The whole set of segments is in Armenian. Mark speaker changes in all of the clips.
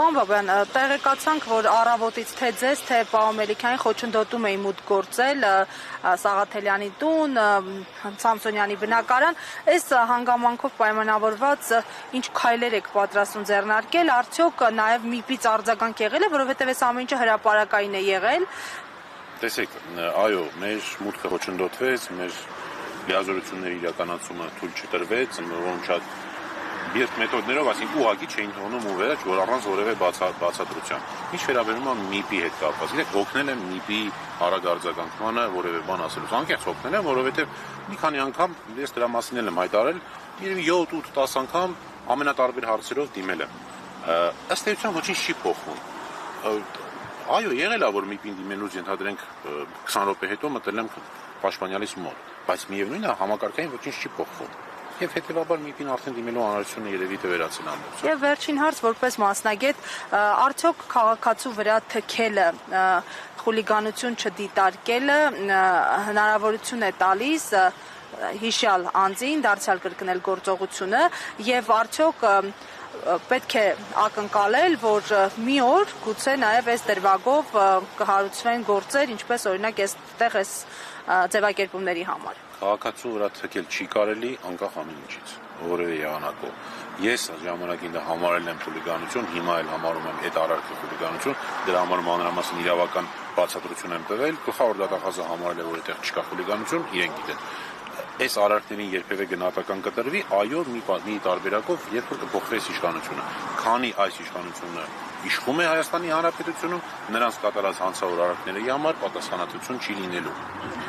Speaker 1: Պարոն Բաբյան, տեղեկացանք, որ առավոտից թե ձեզ, թե պարոն Մելիքյանին խոչընդոտում էին մուտք գործել Սաղաթելյանի տուն, Սամսոնյանի բնակարան, այս հանգամանքով պայմանավորված ինչ քայլեր եք պատրաստում ձեռնարկել, արդյոք նաև ՄԻՊ-ից արձագանք եղել է, որովհետև այս ամեն ինչը հրապարակային է եղել։
Speaker 2: Տեսեք, այո, մեր մուտքը խոչընդոտվեց, մեր լիազորությունների իրականացումը թույլ չտրվեց, որոնք շատ բիրտ մեթոդներով, այսինքն ուղղակի չէին թողնում ու վերջ, որ առանց որևէ բացատրության։ Ինչ վերաբերում է ՄԻՊ-ի հետ կապված, իրենք օգնել են ՄԻՊ-ի արագ արձագանքմանը, որևէ բան ասելուց, անկեղծ օգնել են, որովհետև մի քանի անգամ ես դրա մասին եմ հայտարարել, երևի 7-8-10 անգամ ամենատարբեր հարցերով դիմել եմ։ Ըստ էության ոչինչ չի փոխվում։ Այո, եղել է, որ ՄԻՊ-ին դիմելուց ենթադրենք 20 րոպե հետո մտել եմ պաշտպանյալիս մոտ, բայց միևնույնն է համակարգային ոչինչ չի փոխվում։ Եվ հետևաբար ՄԻՊ-ին արդեն դիմելու անհրաժեշտությունը երևի թե վերացել ամբողջը։
Speaker 1: Եվ վերջին հարց, որպես մասնագետ, արդյոք քաղաքացու վրա թքելը, խուլիգանություն չդիտարկելը հնարավորություն է տալիս հիշյալ անձին դարձյալ կրկնել գործողությունը եւ արդյոք պետք է ակնկալել, որ մի օր գուցե նաև այս դրվագով կհարուցվեն գործեր, ինչպես օրինակ այստեղ այս ձևակերպումների համար։
Speaker 2: Քաղաքացու վրա թքել չի կարելի անկախ ամեն ինչից, որևէ եղանակով։ Ես ժամանակին դա համարել եմ խուլիգանություն, հիմա էլ համարում եմ այդ արարքը խուլիգանություն, դրա համար մանրամասն իրավական բացատրություն եմ տվել, գլխավոր դատախազը համարել է, որ այդտեղ չկա խուլիգանություն, իրենք գիտեն։ Այս արարքներին երբևէ գնահատական կտրվի, այո, մի տարբերակով, երբ որ կփոխվի իշխանությունը։ Քանի այս իշխանությունը իշխում է Հայաստանի Հանրապետությունում, նրանց կատարած հանցավոր արարքների համար պատասխանատվություն չի լինելու։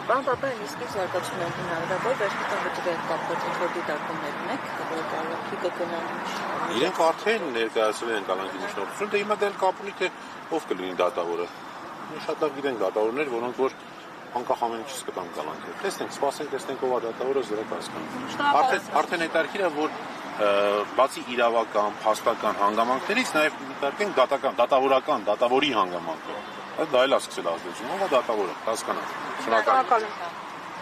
Speaker 3: Պարոն Բաբյան, իսկ ինչ զարգացում են հնարավոր վերջնական վճռի հետ կապված ինչ-որ դիտարկումներ ունեք, որ կալանքի կգնան։
Speaker 2: Իրենք արդեն ներկայացրել են կալանքի միջնորդություն, դե հիմա դեռ կապ ունի, թե ով կլինի դատավորը։ Շատ լավ գիտենք դատավորներ, որոնք որ անկախ ամեն ինչից կտան կալանքը։ Տեսնենք, սպասենք, տեսնենք ով է դատավորը, զրոք հասկանանք։ Արդեն հետարքիր է, որ բացի իրավական, փաստական հանգամանքներից նաև դիտարկենք դատավորական, դատավորի հանգամանքը։ Դա էլ է սկսել ազդեցություն, ով է դատավորը, հասկանանք։ Շնորհակալ եմ։